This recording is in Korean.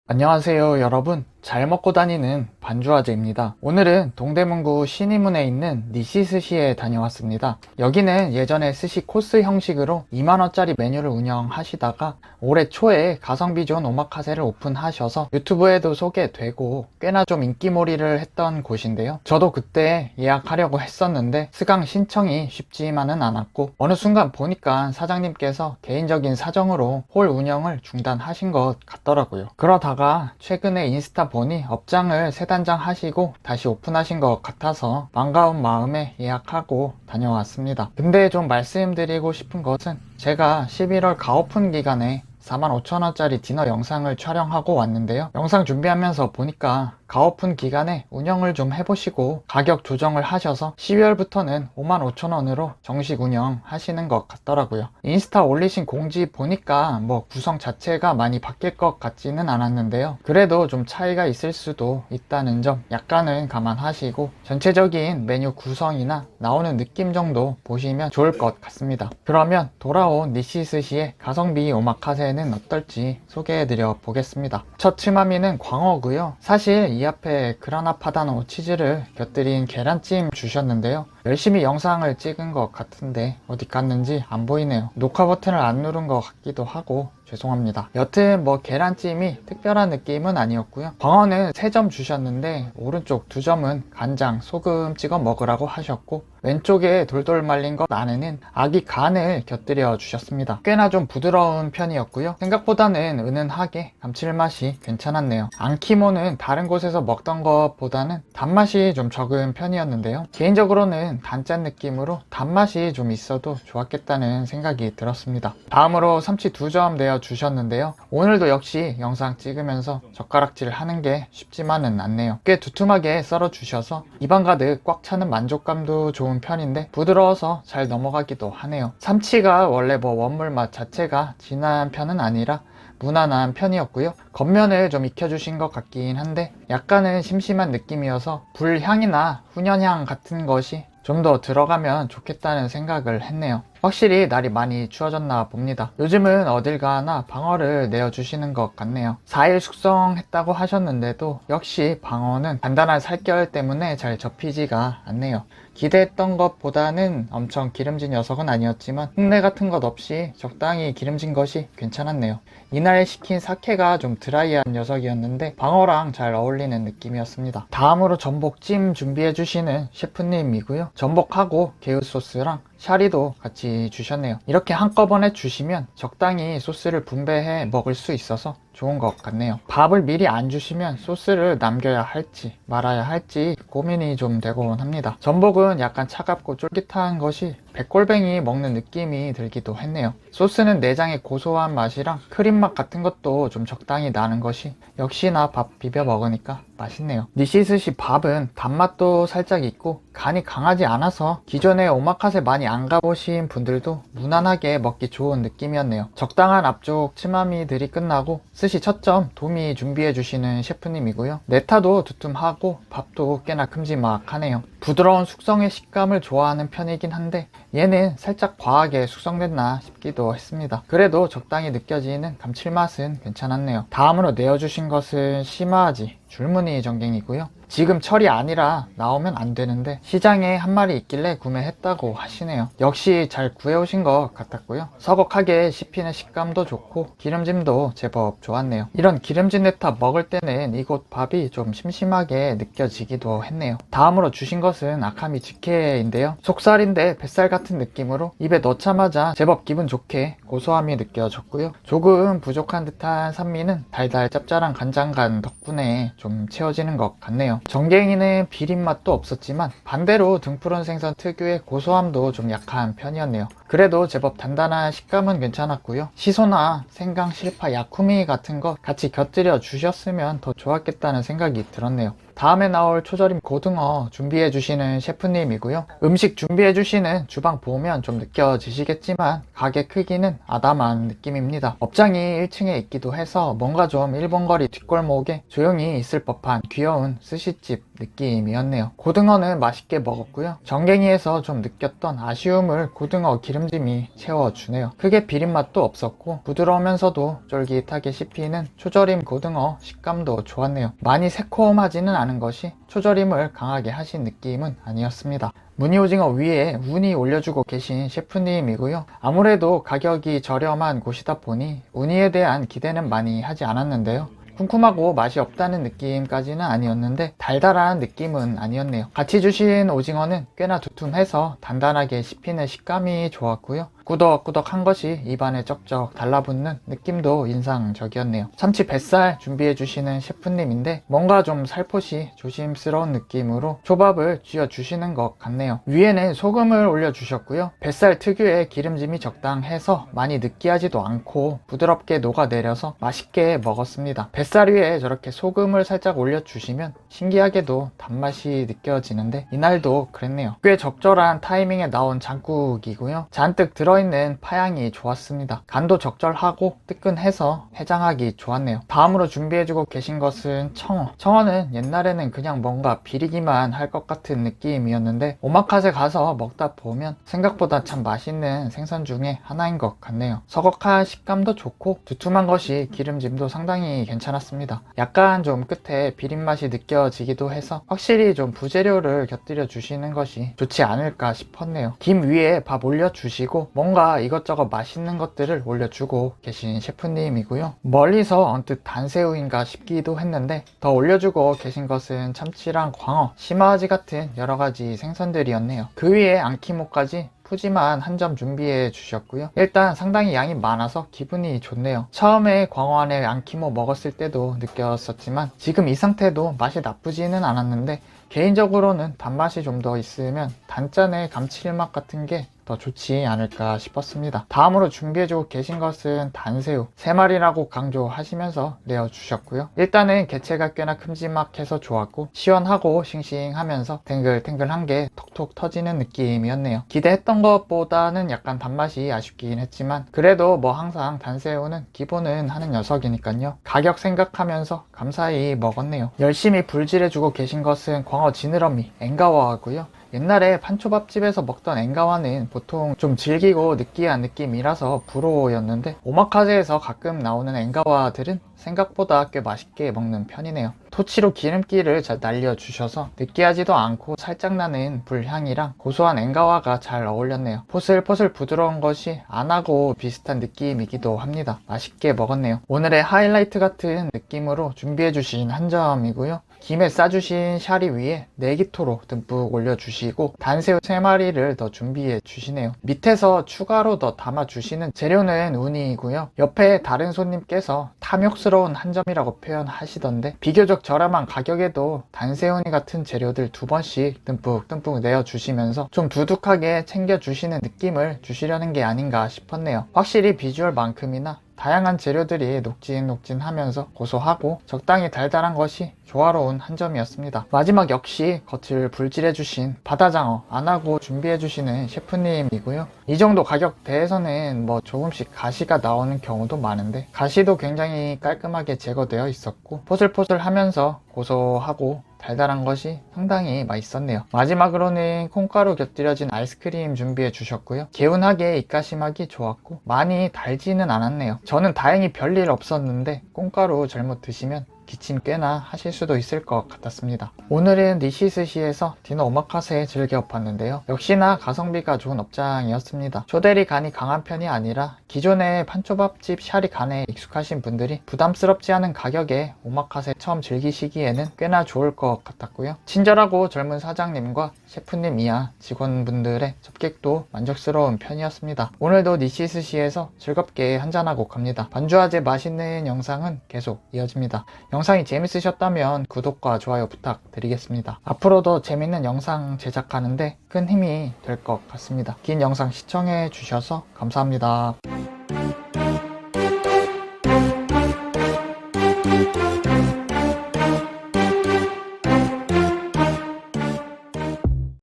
안녕하세요 여러분, 잘 먹고 다니는 반주아재입니다. 오늘은 동대문구 신의문에 있는 니시스시에 다녀왔습니다. 여기는 예전에 스시 코스 형식으로 2만원짜리 메뉴를 운영하시다가 올해 초에 가성비 좋은 오마카세를 오픈하셔서 유튜브에도 소개되고 꽤나 좀 인기몰이를 했던 곳인데요. 저도 그때 예약하려고 했었는데 스강 신청이 쉽지만은 않았고 어느 순간 보니까 사장님께서 개인적인 사정으로 홀 운영을 중단하신 것 같더라고요. 그러다가 최근에 인스타 보니 업장을 새 단장 하시고 다시 오픈하신 것 같아서 반가운 마음에 예약하고 다녀왔습니다. 근데 좀 말씀드리고 싶은 것은 제가 11월 가오픈 기간에 45,000원짜리 디너 영상을 촬영하고 왔는데요. 영상 준비하면서 보니까 가오픈 기간에 운영을 좀 해보시고 가격 조정을 하셔서 12월부터는 55,000원으로 정식 운영하시는 것 같더라고요. 인스타 올리신 공지 보니까 뭐 구성 자체가 많이 바뀔 것 같지는 않았는데요. 그래도 좀 차이가 있을 수도 있다는 점 약간은 감안하시고 전체적인 메뉴 구성이나 나오는 느낌 정도 보시면 좋을 것 같습니다. 그러면 돌아온 니시스시의 가성비 오마카세는 어떨지 소개해드려 보겠습니다. 첫 츠마미는 광어고요. 사실 이 앞에 그라나 파다노 치즈를 곁들인 계란찜 주셨는데요. 열심히 영상을 찍은 것 같은데 어디 갔는지 안 보이네요. 녹화 버튼을 안 누른 것 같기도 하고 죄송합니다. 여튼 뭐 계란찜이 특별한 느낌은 아니었고요. 광어는 3점 주셨는데 오른쪽 2점은 간장, 소금 찍어 먹으라고 하셨고 왼쪽에 돌돌 말린 것 안에는 아기 간을 곁들여 주셨습니다. 꽤나 좀 부드러운 편이었고요. 생각보다는 은은하게 감칠맛이 괜찮았네요. 안키모는 다른 곳에서 먹던 것보다는 단맛이 좀 적은 편이었는데요. 개인적으로는 단짠 느낌으로 단맛이 좀 있어도 좋았겠다는 생각이 들었습니다. 다음으로 삼치 2점 내어 주셨는데요. 오늘도 역시 영상 찍으면서 젓가락질 하는 게 쉽지만은 않네요. 꽤 두툼하게 썰어 주셔서 입안 가득 꽉 차는 만족감도 좋은 편인데 부드러워서 잘 넘어가기도 하네요. 삼치가 원래 뭐 원물 맛 자체가 진한 편은 아니라 무난한 편이었고요. 겉면을 좀 익혀주신 것 같긴 한데 약간은 심심한 느낌이어서 불향이나 훈연향 같은 것이 좀 더 들어가면 좋겠다는 생각을 했네요. 확실히 날이 많이 추워졌나 봅니다. 요즘은 어딜 가나 방어를 내어주시는 것 같네요. 4일 숙성했다고 하셨는데도 역시 방어는 단단한 살결 때문에 잘 접히지가 않네요. 기대했던 것보다는 엄청 기름진 녀석은 아니었지만 흙내 같은 것 없이 적당히 기름진 것이 괜찮았네요. 이날 시킨 사케가 좀 드라이한 녀석이었는데 방어랑 잘 어울리는 느낌이었습니다. 다음으로 전복찜 준비해 주시는 셰프님이고요. 전복하고 게우소스랑 샤리도 같이 주셨네요. 이렇게 한꺼번에 주시면 적당히 소스를 분배해 먹을 수 있어서 좋은 것 같네요. 밥을 미리 안 주시면 소스를 남겨야 할지 말아야 할지 고민이 좀 되곤 합니다. 전복은 약간 차갑고 쫄깃한 것이 백골뱅이 먹는 느낌이 들기도 했네요. 소스는 내장의 고소한 맛이랑 크림 맛 같은 것도 좀 적당히 나는 것이 역시나 밥 비벼 먹으니까 맛있네요. 니시스시 밥은 단맛도 살짝 있고 간이 강하지 않아서 기존에 오마카세 많이 안 가보신 분들도 무난하게 먹기 좋은 느낌이었네요. 적당한 앞쪽 츠마미들이 끝나고 스시 첫 점 도미 준비해 주시는 셰프님이고요. 네타도 두툼하고 밥도 꽤나 큼지막하네요. 부드러운 숙성의 식감을 좋아하는 편이긴 한데 얘는 살짝 과하게 숙성됐나 싶기도 했습니다. 그래도 적당히 느껴지는 감칠맛은 괜찮았네요. 다음으로 내어주신 것은 시마아지 줄무늬 전갱이고요. 지금 철이 아니라 나오면 안 되는데 시장에 한 마리 있길래 구매했다고 하시네요. 역시 잘 구해오신 것 같았고요. 서걱하게 씹히는 식감도 좋고 기름짐도 제법 좋았네요. 이런 기름진 네타 먹을 때는 이곳 밥이 좀 심심하게 느껴지기도 했네요. 다음으로 주신 것은 아카미 직회인데요. 속살인데 뱃살 같은 느낌으로 입에 넣자마자 제법 기분 좋게 고소함이 느껴졌고요. 조금 부족한 듯한 산미는 달달 짭짤한 간장간 덕분에 좀 채워지는 것 같네요. 전갱이는 비린 맛도 없었지만 반대로 등푸른 생선 특유의 고소함도 좀 약한 편이었네요. 그래도 제법 단단한 식감은 괜찮았고요. 시소나 생강, 실파, 야쿠미 같은 거 같이 곁들여 주셨으면 더 좋았겠다는 생각이 들었네요. 다음에 나올 초절임 고등어 준비해 주시는 셰프님이고요. 음식 준비해 주시는 주방 보면 좀 느껴지시겠지만 가게 크기는 아담한 느낌입니다. 업장이 1층에 있기도 해서 뭔가 좀 1번 거리 뒷골목에 조용히 있을 법한 귀여운 스시집 느낌이었네요. 고등어는 맛있게 먹었고요. 정갱이에서 좀 느꼈던 아쉬움을 고등어 기름짐이 채워주네요. 크게 비린맛도 없었고 부드러우면서도 쫄깃하게 씹히는 초절임 고등어 식감도 좋았네요. 많이 새콤하지는 않은 것이 초절임을 강하게 하신 느낌은 아니었습니다. 무늬오징어 위에 우니 올려주고 계신 셰프님이고요. 아무래도 가격이 저렴한 곳이다 보니 우니에 대한 기대는 많이 하지 않았는데요. 쿰쿰하고 맛이 없다는 느낌까지는 아니었는데 달달한 느낌은 아니었네요. 같이 주신 오징어는 꽤나 두툼해서 단단하게 씹히는 식감이 좋았고요. 꾸덕꾸덕한 것이 입안에 쩍쩍 달라붙는 느낌도 인상적이었네요. 참치 뱃살 준비해 주시는 셰프님인데 뭔가 좀 살포시 조심스러운 느낌으로 초밥을 쥐어 주시는 것 같네요. 위에는 소금을 올려 주셨고요. 뱃살 특유의 기름짐이 적당해서 많이 느끼하지도 않고 부드럽게 녹아내려서 맛있게 먹었습니다. 뱃살 위에 저렇게 소금을 살짝 올려 주시면 신기하게도 단맛이 느껴지는데 이날도 그랬네요. 꽤 적절한 타이밍에 나온 장국이고요. 잔뜩 들어있는 파향이 좋았습니다. 간도 적절하고 뜨끈해서 해장하기 좋았네요. 다음으로 준비해주고 계신 것은 청어. 청어는 옛날에는 그냥 뭔가 비리기만 할 것 같은 느낌이었는데 오마카세 가서 먹다 보면 생각보다 참 맛있는 생선 중에 하나인 것 같네요. 서걱한 식감도 좋고 두툼한 것이 기름짐도 상당히 괜찮았습니다. 약간 좀 끝에 비린맛이 느껴지기도 해서 확실히 좀 부재료를 곁들여 주시는 것이 좋지 않을까 싶었네요. 김 위에 밥 올려주시고 뭔가 이것저것 맛있는 것들을 올려주고 계신 셰프님이고요. 멀리서 언뜻 단새우인가 싶기도 했는데 더 올려주고 계신 것은 참치랑 광어, 심화아지 같은 여러가지 생선들이었네요. 그 위에 안키모까지 푸짐한 한 점 준비해 주셨고요. 일단 상당히 양이 많아서 기분이 좋네요. 처음에 광어 안에 안키모 먹었을 때도 느꼈었지만 지금 이 상태도 맛이 나쁘지는 않았는데 개인적으로는 단맛이 좀 더 있으면 단짠의 감칠맛 같은 게 더 좋지 않을까 싶었습니다. 다음으로 준비해주고 계신 것은 단새우 3마리라고 강조하시면서 내어주셨고요. 일단은 개체가 꽤나 큼지막해서 좋았고 시원하고 싱싱하면서 탱글탱글한 게 톡톡 터지는 느낌이었네요. 기대했던 것보다는 약간 단맛이 아쉽긴 했지만 그래도 뭐 항상 단새우는 기본은 하는 녀석이니까요. 가격 생각하면서 감사히 먹었네요. 열심히 불질해주고 계신 것은 광어 지느러미 엔가와고요. 옛날에 판초밥집에서 먹던 엔가와는 보통 좀 질기고 느끼한 느낌이라서 불호였는데 오마카세에서 가끔 나오는 엔가와들은 생각보다 꽤 맛있게 먹는 편이네요. 토치로 기름기를 잘 날려주셔서 느끼하지도 않고 살짝 나는 불향이랑 고소한 엔가와가 잘 어울렸네요. 포슬포슬 부드러운 것이 안하고 비슷한 느낌이기도 합니다. 맛있게 먹었네요. 오늘의 하이라이트 같은 느낌으로 준비해주신 한 점이고요. 김에 싸주신 샤리 위에 네기토로 듬뿍 올려주시고 단새우 3마리를 더 준비해 주시네요. 밑에서 추가로 더 담아주시는 재료는 우니이고요. 옆에 다른 손님께서 탐욕스러운 한 점이라고 표현하시던데 비교적 저렴한 가격에도 단새우니 같은 재료들 2번씩 듬뿍 내어주시면서 좀 두둑하게 챙겨주시는 느낌을 주시려는 게 아닌가 싶었네요. 확실히 비주얼만큼이나 다양한 재료들이 녹진녹진하면서 고소하고 적당히 달달한 것이 조화로운 한 점이었습니다. 마지막 역시 겉을 불질해주신 바다장어 안하고 준비해주시는 셰프님이고요. 이 정도 가격대에서는 뭐 조금씩 가시가 나오는 경우도 많은데 가시도 굉장히 깔끔하게 제거되어 있었고 포슬포슬하면서 고소하고 달달한 것이 상당히 맛있었네요. 마지막으로는 콩가루 곁들여진 아이스크림 준비해 주셨고요. 개운하게 입가심하기 좋았고 많이 달지는 않았네요. 저는 다행히 별일 없었는데 콩가루 잘못 드시면 기침 꽤나 하실 수도 있을 것 같았습니다. 오늘은 니시스시에서 디너 오마카세 즐겨봤는데요. 역시나 가성비가 좋은 업장이었습니다. 초대리 간이 강한 편이 아니라 기존의 판초밥집 샤리 간에 익숙하신 분들이 부담스럽지 않은 가격에 오마카세 처음 즐기시기에는 꽤나 좋을 것 같았고요. 친절하고 젊은 사장님과 셰프님 이하 직원분들의 접객도 만족스러운 편이었습니다. 오늘도 니시스시에서 즐겁게 한잔하고 갑니다. 반주하제 맛있는 영상은 계속 이어집니다. 영상이 재밌으셨다면 구독과 좋아요 부탁드리겠습니다. 앞으로도 재밌는 영상 제작하는데 큰 힘이 될 것 같습니다. 긴 영상 시청해 주셔서 감사합니다.